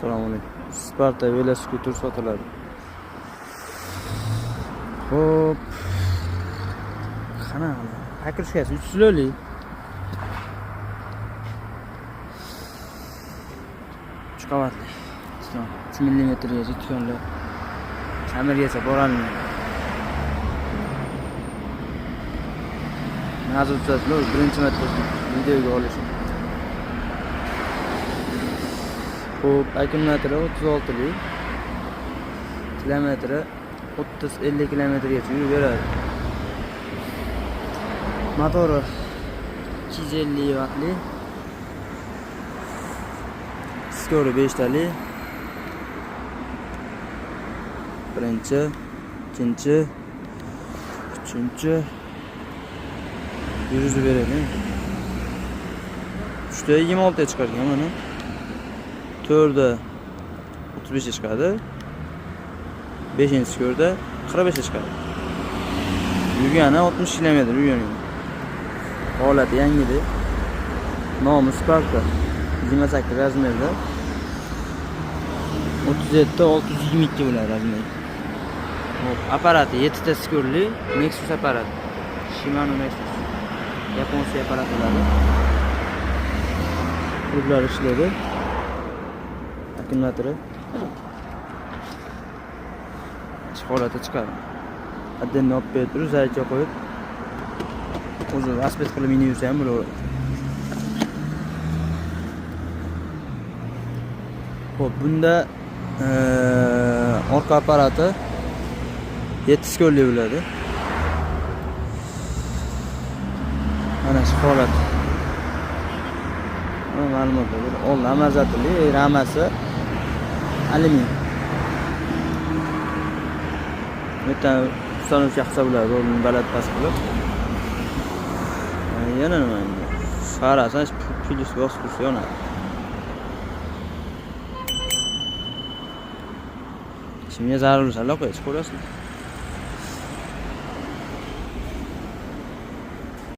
Assalomu alaykum. Sparta velosiped sotiladi. Xo'p. Qana, akrishkasi 3 kilolik. Qavatli. 3 millimetrgacha tukanlar. Kamergacha borolmaydi. Nazar tutasizlar, birinchi marta videoga olishim. Xo'p, akkumulyatori 36 lik. Kilometri 30-50 kilometrgacha yuraveradi. Motori 250 vattli. Skori 5 tali. Birinchi, ikkinchi, uchinchi yurib beradi. 3da 26 ga chiqargan mana. 4da 35 ga chiqadi. 5-skorda 45 ga chiqadi. Yurgani 60 km yurgan. Holati yangidi. Nomi Sparta 28 razmerda. 37-622 bo'ladi razmeri. Hop, apparati 7 ta skorli Nexus apparat. Shimano Nexus. Yaponcha apparat bo'ladi. Rullar ishlaydi. Akkumulyatori holatda chiqadi. Addenni olib berib turib, zaryadga qo'yib o'zi aspekt qilib minib yursa ham bo'laveradi. Xo'p, bunda orqa apparati 7 skorli bo'ladi. Mana shu holat. Ma'lumotlar. Old amazatli, ramasi alyumin. Metan sonuçta hisoblar rolini baland past qilib. Yana nima endi? Qarasan, plyus bosib yonadi. Shunga zarur bo'lsa, qo'yib qo'yasizlar.